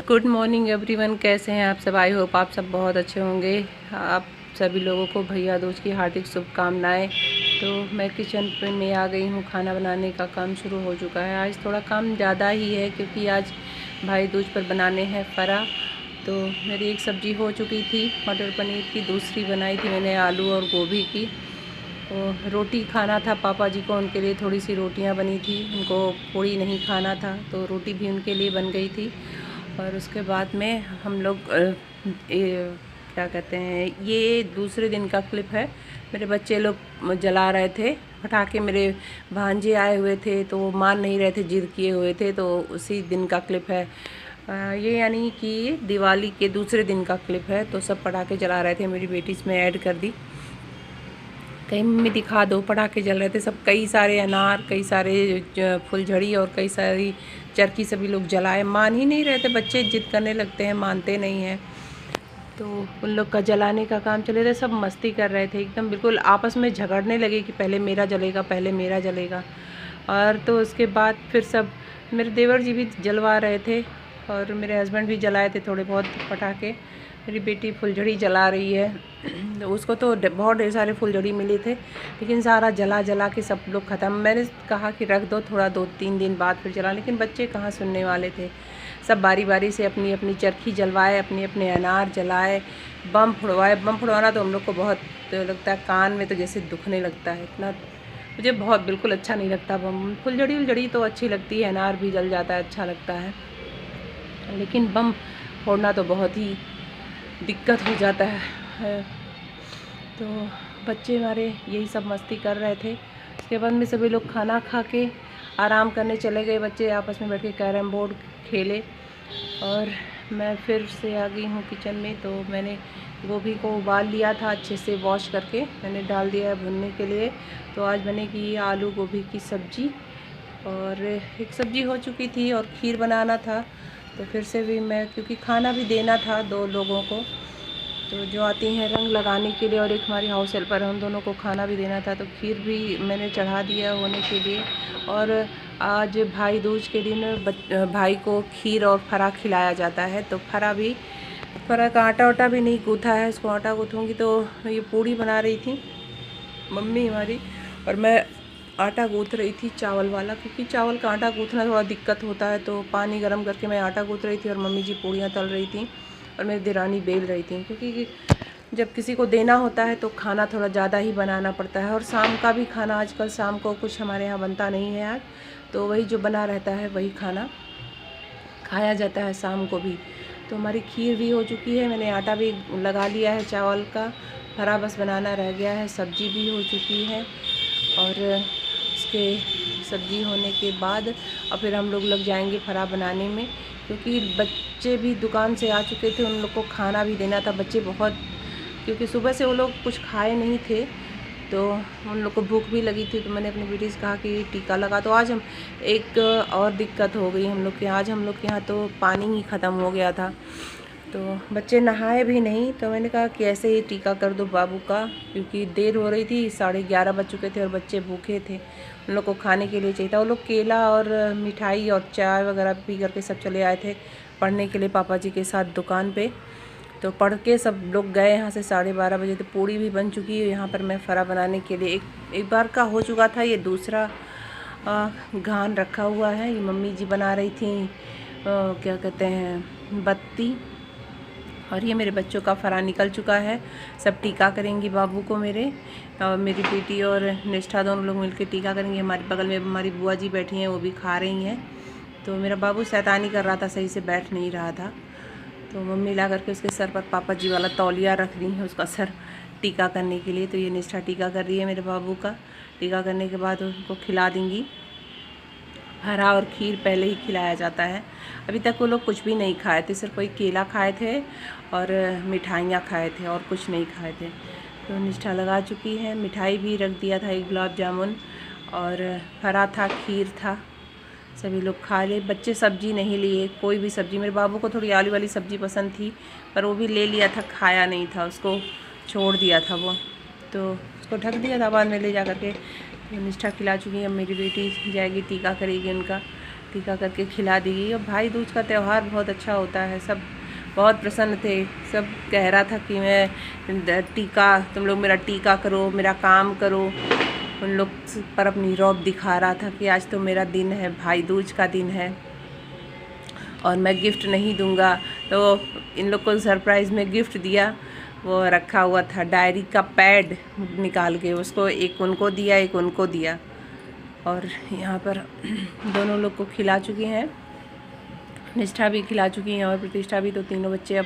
Good morning everyone, कैसे हैं आप सब। आई होप आप सब बहुत अच्छे होंगे। आप सभी लोगों को भैया दूज की हार्दिक शुभकामनाएं। तो मैं किचन पे में आ गई हूँ, खाना बनाने का काम शुरू हो चुका है। आज थोड़ा काम ज़्यादा ही है क्योंकि आज भाई दूज पर बनाने हैं फरा। तो मेरी एक सब्ज़ी हो चुकी थी मटर पनीर की, दूसरी बनाई थी मैंने आलू और गोभी की। तो रोटी खाना था पापा जी को, उनके लिए थोड़ी सी रोटियां बनी थी। उनको पूड़ी नहीं खाना था तो रोटी भी उनके लिए बन गई थी। और उसके बाद में हम लोग क्या कहते हैं, ये दूसरे दिन का क्लिप है। मेरे बच्चे लोग जला रहे थे पटाखे। मेरे भांजे आए हुए थे तो वो मान नहीं रहे थे, जिद किए हुए थे, तो उसी दिन का क्लिप है। ये यानी कि दिवाली के दूसरे दिन का क्लिप है। तो सब पटाखे जला रहे थे, मेरी बेटी इसमें ऐड कर दी। कहीं मम्मी दिखा दो, पटाखे जल रहे थे सब, कई सारे अनार, कई सारे फुलझड़ी और कई सारी चरखी सभी लोग जलाए। मान ही नहीं रहे थे, बच्चे जिद करने लगते हैं, मानते नहीं हैं। तो उन लोग का जलाने का काम चले थे, सब मस्ती कर रहे थे एकदम, बिल्कुल आपस में झगड़ने लगे कि पहले मेरा जलेगा, पहले मेरा जलेगा। और तो उसके बाद फिर सब मेरे देवर जी भी जलवा रहे थे और मेरे हस्बैंड भी जलाए थे थोड़े बहुत पटाखे। मेरी बेटी फुलझड़ी जला रही है। तो उसको तो बहुत ढेर सारे फुलझड़ी मिले थे, लेकिन सारा जला जला के सब लोग ख़त्म। मैंने कहा कि रख दो थोड़ा, 2-3 दिन बाद फिर जला, लेकिन बच्चे कहाँ सुनने वाले थे। सब बारी बारी से अपनी अपनी चरखी जलवाए, अपने अपने अनार जलाए, बम फुड़वाए। बम फुड़वाना तो हम लोग को बहुत लगता है, कान में तो जैसे दुखने लगता है इतना। मुझे बहुत बिल्कुल अच्छा नहीं लगता बम। फुलझड़ी उलझड़ी तो अच्छी लगती है, अनार भी जल जाता है, अच्छा लगता है, लेकिन बम फोड़ना तो बहुत ही दिक्कत हो जाता है। तो बच्चे हमारे यही सब मस्ती कर रहे थे। उसके बाद में सभी लोग खाना खा के आराम करने चले गए। बच्चे आपस में बैठ के कैरम बोर्ड खेले और मैं फिर से आ गई हूँ किचन में। तो मैंने गोभी को उबाल लिया था, अच्छे से वॉश करके मैंने डाल दिया है भुनने के लिए। तो आज बनेगी आलू गोभी की सब्ज़ी, और एक सब्ज़ी हो चुकी थी और खीर बनाना था। तो फिर से भी मैं, क्योंकि खाना भी देना था 2 लोगों को, तो जो आती हैं रंग लगाने के लिए, और एक हमारी हाउस हेल्पर है, उन दोनों को खाना भी देना था। तो खीर भी मैंने चढ़ा दिया होने के लिए। और आज भाई दूज के दिन भाई को खीर और फरा खिलाया जाता है। तो फरा का आटा वाटा भी नहीं गूँथा है, इसको आटा गूँथूँगी। तो ये पूड़ी बना रही थी मम्मी हमारी, और मैं आटा गूँथ रही थी चावल वाला, क्योंकि चावल का आटा गूँथना थोड़ा दिक्कत होता है। तो पानी गर्म करके मैं आटा गूँथ रही थी और मम्मी जी पूड़ियाँ तल रही थी और मेरी देरानी बेल रही थी। क्योंकि जब किसी को देना होता है तो खाना थोड़ा ज़्यादा ही बनाना पड़ता है। और शाम का भी खाना, आजकल शाम को कुछ हमारे यहाँ बनता नहीं है आज, तो वही जो बना रहता है वही खाना खाया जाता है शाम को भी। तो हमारी खीर भी हो चुकी है, मैंने आटा भी लगा लिया है चावल का, फरा बस बनाना रह गया है। सब्ज़ी भी हो चुकी है, और उसके सब्ज़ी होने के बाद और फिर हम लोग लग जाएंगे फरा बनाने में। क्योंकि बच्चे भी दुकान से आ चुके थे, उन लोग को खाना भी देना था। बच्चे बहुत, क्योंकि सुबह से वो लोग कुछ खाए नहीं थे तो उन लोग को भूख भी लगी थी। तो मैंने अपनी बेटी से कहा कि टीका लगा। तो आज हम एक और दिक्कत हो गई हम लोग के, आज हम लोग के यहाँ तो पानी ही ख़त्म हो गया था। तो बच्चे नहाए भी नहीं, तो मैंने कहा कि ऐसे ही टीका कर दो बाबू का, क्योंकि देर हो रही थी, 11:30 बज चुके थे और बच्चे भूखे थे, उन लोग को खाने के लिए चाहिए था। वो लोग केला और मिठाई और चाय वगैरह पी करके सब चले आए थे पढ़ने के लिए पापा जी के साथ दुकान पे। तो पढ़ के सब लोग गए यहाँ से 12:30 बजे। तो पूड़ी भी बन चुकी है यहाँ पर। मैं फरा बनाने के लिए एक बार का हो चुका था, ये दूसरा घान रखा हुआ है। ये मम्मी जी बना रही थी क्या कहते हैं, बत्ती। और ये मेरे बच्चों का फरा निकल चुका है, सब टीका करेंगी बाबू को मेरे, और मेरी बेटी और निष्ठा दोनों लोग मिलकर टीका करेंगे। हमारे बगल में हमारी बुआ जी बैठी हैं, वो भी खा रही हैं। तो मेरा बाबू शैतानी कर रहा था, सही से बैठ नहीं रहा था। तो मम्मी ला करके उसके सर पर पापा जी वाला तौलिया रख रही है उसका सर टीका करने के लिए। तो ये निष्ठा टीका कर रही है मेरे बाबू का। टीका करने के बाद उनको खिला देंगी। हरा और खीर पहले ही खिलाया जाता है। अभी तक वो लोग कुछ भी नहीं खाए थे, सिर्फ कोई केला खाए थे और मिठाइयाँ खाए थे और कुछ नहीं खाए थे। तो निष्ठा लगा चुकी है। मिठाई भी रख दिया था, एक गुलाब जामुन, और हरा था, खीर था, सभी लोग खा ले। बच्चे सब्ज़ी नहीं लिए, कोई भी सब्ज़ी। मेरे बाबू को थोड़ी आलू वाली सब्ज़ी पसंद थी, पर वो भी ले लिया था, खाया नहीं था, उसको छोड़ दिया था वो। तो उसको ढक दिया था, बाद में ले जा करके निष्ठा खिला चुकी है। अब मेरी बेटी जाएगी टीका करेगी उनका। टीका करके खिला दी गई। और भाई दूज का त्यौहार बहुत अच्छा होता है, सब बहुत प्रसन्न थे। सब कह रहा था कि मैं टीका, तुम लोग मेरा टीका करो, मेरा काम करो। उन लोग पर अपनी रौब दिखा रहा था कि आज तो मेरा दिन है, भाई दूज का दिन है और मैं गिफ्ट नहीं दूंगा। तो इन लोग को सरप्राइज़ में गिफ्ट दिया। वो रखा हुआ था डायरी का पैड निकाल के, उसको एक उनको दिया, एक उनको दिया। और यहाँ पर दोनों लोग को खिला चुके हैं, निष्ठा भी खिला चुकी हैं और प्रतिष्ठा भी। तो तीनों बच्चे अब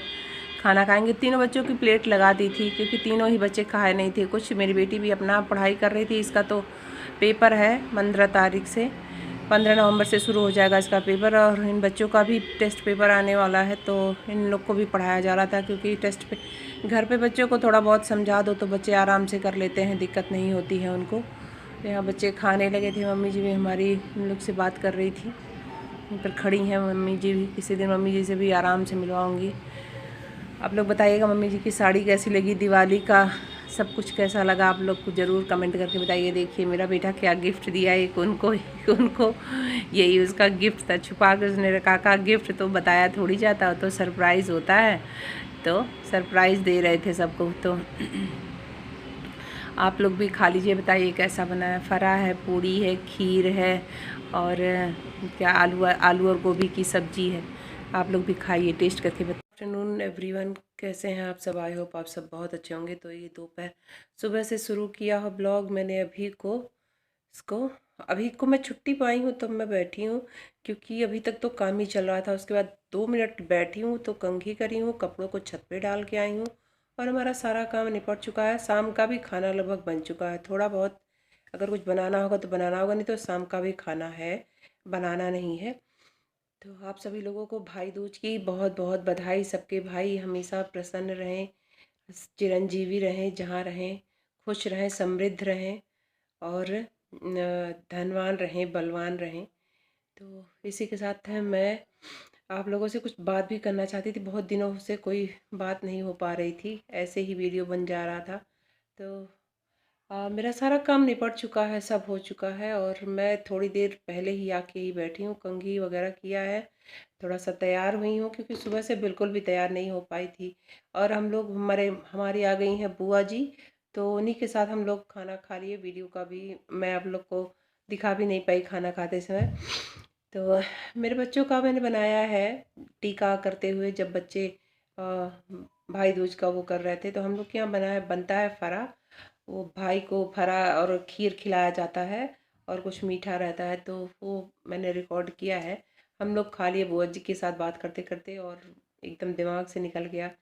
खाना खाएंगे। तीनों बच्चों की प्लेट लगा दी थी क्योंकि तीनों ही बच्चे खाए नहीं थे। कुछ मेरी बेटी भी अपना पढ़ाई कर रही थी। इसका तो पेपर है 15 तारीख से, 15 नवंबर से शुरू हो जाएगा इसका पेपर। और इन बच्चों का भी टेस्ट पेपर आने वाला है, तो इन लोग को भी पढ़ाया जा रहा था क्योंकि टेस्ट पे घर पे बच्चों को थोड़ा बहुत समझा दो तो बच्चे आराम से कर लेते हैं, दिक्कत नहीं होती है उनको। यहाँ बच्चे खाने लगे थे। मम्मी जी भी हमारी इन लोग से बात कर रही थी, इन पर खड़ी हैं मम्मी जी भी। किसी दिन मम्मी जी से भी आराम से मिलवाऊँगी। आप लोग बताइएगा मम्मी जी की साड़ी कैसी लगी, दिवाली का सब कुछ कैसा लगा, आप लोग को ज़रूर कमेंट करके बताइए। देखिए मेरा बेटा क्या गिफ्ट दिया, एक उनको एक उनको, यही उसका गिफ्ट था। छुपा कर उसने रखा। का गिफ्ट तो बताया थोड़ी जाता, तो सरप्राइज़ होता है, तो सरप्राइज़ दे रहे थे सबको। तो आप लोग भी खा लीजिए, बताइए कैसा बना है। फरा है, पूड़ी है, खीर है और क्या आलू और गोभी की सब्जी है। आप लोग भी खाइए, टेस्ट करके बताइए। आफ्टरनून एवरीवन, कैसे हैं आप सब? आई होप आप सब बहुत अच्छे होंगे। तो ये दोपहर सुबह से शुरू किया हो ब्लॉग मैंने। अभी को मैं छुट्टी पाई हूँ तब मैं बैठी हूँ, क्योंकि अभी तक तो काम ही चल रहा था। उसके बाद 2 मिनट बैठी हूँ तो कंघी करी हूँ, कपड़ों को छत पे डाल के आई हूँ और हमारा सारा काम निपट चुका है। शाम का भी खाना लगभग बन चुका है। थोड़ा बहुत अगर कुछ बनाना होगा तो बनाना होगा, नहीं तो शाम का भी खाना है, बनाना नहीं है। तो आप सभी लोगों को भाई दूज की बहुत बहुत बधाई। सबके भाई हमेशा प्रसन्न रहें, चिरंजीवी रहें, जहाँ रहें खुश रहें, समृद्ध रहें और धनवान रहें, बलवान रहें। तो इसी के साथ है मैं आप लोगों से कुछ बात भी करना चाहती थी। बहुत दिनों से कोई बात नहीं हो पा रही थी, ऐसे ही वीडियो बन जा रहा था। तो मेरा सारा काम निपट चुका है, सब हो चुका है और मैं थोड़ी देर पहले ही आके ही बैठी हूँ, कंघी वगैरह किया है, थोड़ा सा तैयार हुई हूँ क्योंकि सुबह से बिल्कुल भी तैयार नहीं हो पाई थी। और हम लोग हमारी आ गई हैं बुआ जी, तो उन्हीं के साथ हम लोग खाना खा लिए। वीडियो का भी मैं आप लोग को दिखा भी नहीं पाई खाना खाते समय। तो मेरे बच्चों का मैंने बनाया है टीका करते हुए, जब बच्चे भाई दूज का वो कर रहे थे तो हम लोग के यहाँ बनता है फरा। वो भाई को फरा और खीर खिलाया जाता है और कुछ मीठा रहता है, तो वो मैंने रिकॉर्ड किया है। हम लोग खा लिए बुआ जी के साथ बात करते करते और एकदम दिमाग से निकल गया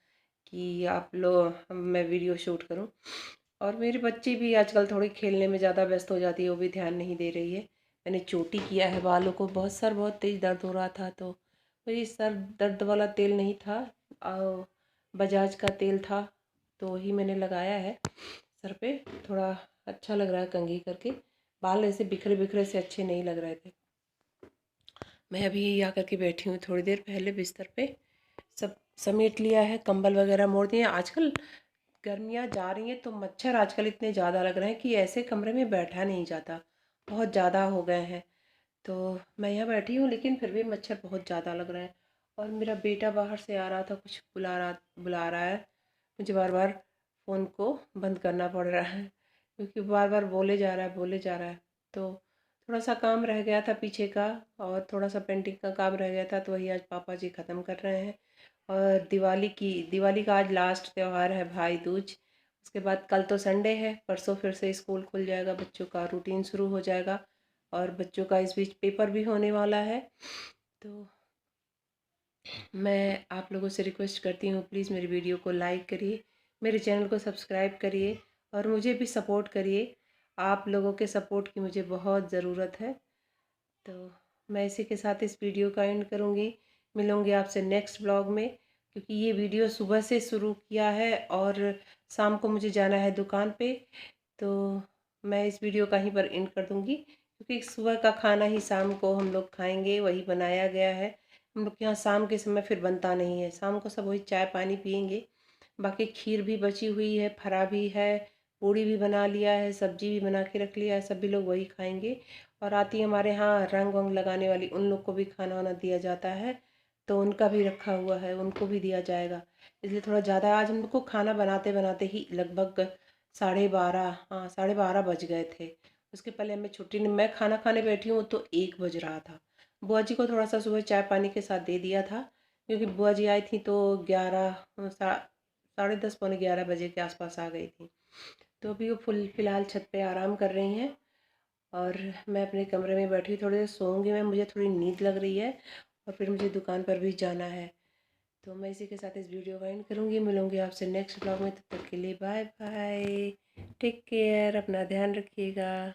कि आप लोग मैं वीडियो शूट करूं। और मेरे बच्चे भी आजकल थोड़ी खेलने में ज़्यादा व्यस्त हो जाती है, वो भी ध्यान नहीं दे रही है। मैंने चोटी किया है बालों को, बहुत तेज़ दर्द हो रहा था, तो वही सर दर्द वाला तेल नहीं था, बजाज का तेल था, तो वही मैंने लगाया है सर पे। थोड़ा अच्छा लग रहा है कंघी करके, बाल ऐसे बिखरे बिखरे से अच्छे नहीं लग रहे थे। मैं अभी आकर के बैठी हूँ, थोड़ी देर पहले बिस्तर पे सब समेट लिया है, कंबल वगैरह मोड़ दिए। आजकल गर्मियाँ जा रही हैं तो मच्छर आजकल इतने ज़्यादा लग रहे हैं कि ऐसे कमरे में बैठा नहीं जाता, बहुत ज़्यादा हो गए हैं। तो मैं यहाँ बैठी हूँ लेकिन फिर भी मच्छर बहुत ज़्यादा लग रहा है। और मेरा बेटा बाहर से आ रहा था, कुछ बुला रहा है। मुझे बार बार फ़ोन को बंद करना पड़ रहा है क्योंकि बार बार बोले जा रहा है। तो थोड़ा सा काम रह गया था पीछे का और थोड़ा सा पेंटिंग का काम रह गया था, तो वही आज पापा जी ख़त्म कर रहे हैं। और दिवाली का आज लास्ट त्यौहार है, भाई दूज। उसके बाद कल तो संडे है, परसों फिर से स्कूल खुल जाएगा, बच्चों का रूटीन शुरू हो जाएगा और बच्चों का इस बीच पेपर भी होने वाला है। तो मैं आप लोगों से रिक्वेस्ट करती हूँ, प्लीज़ मेरी वीडियो को लाइक करिए, मेरे चैनल को सब्सक्राइब करिए और मुझे भी सपोर्ट करिए। आप लोगों के सपोर्ट की मुझे बहुत ज़रूरत है। तो मैं इसी के साथ इस वीडियो का एंड करूँगी। मिलूँगी आपसे नेक्स्ट ब्लॉग में, क्योंकि ये वीडियो सुबह से शुरू किया है और शाम को मुझे जाना है दुकान पे। तो मैं इस वीडियो का यहीं पर एंड कर दूँगी, क्योंकि सुबह का खाना ही शाम को हम लोग खाएंगे, वही बनाया गया है। हम लोग के यहाँ शाम के समय फिर बनता नहीं है, शाम को सब वही चाय पानी पियेंगे। बाकी खीर भी बची हुई है, फरा भी है, पूड़ी भी बना लिया है, सब्जी भी बना के रख लिया है, सभी लोग वही खाएंगे। और आती है हमारे यहाँ रंग वंग लगाने वाली, उन लोग को भी खाना वाना दिया जाता है, तो उनका भी रखा हुआ है, उनको भी दिया जाएगा। इसलिए थोड़ा ज़्यादा आज हम लोग को खाना बनाते बनाते ही लगभग 12:30, हाँ 12:30 बज गए थे। उसके पहले हमें छुट्टी नहीं, मैं खाना खाने बैठी हूँ तो 1 बज रहा था। बुआ जी को थोड़ा सा सुबह चाय पानी के साथ दे दिया था, क्योंकि बुआ जी आई थी तो 10:30 पौने 11 बजे के आसपास आ गई थी। तो अभी वो फ़िलहाल छत पे आराम कर रही हैं और मैं अपने कमरे में बैठी थोड़ी देर सोऊंगी मैं, मुझे थोड़ी नींद लग रही है और फिर मुझे दुकान पर भी जाना है। तो मैं इसी के साथ इस वीडियो का एंड करूँगी। मिलूँगी आपसे नेक्स्ट ब्लॉग में, तब तक के लिए बाय बाय, टेक केयर, अपना ध्यान रखिएगा।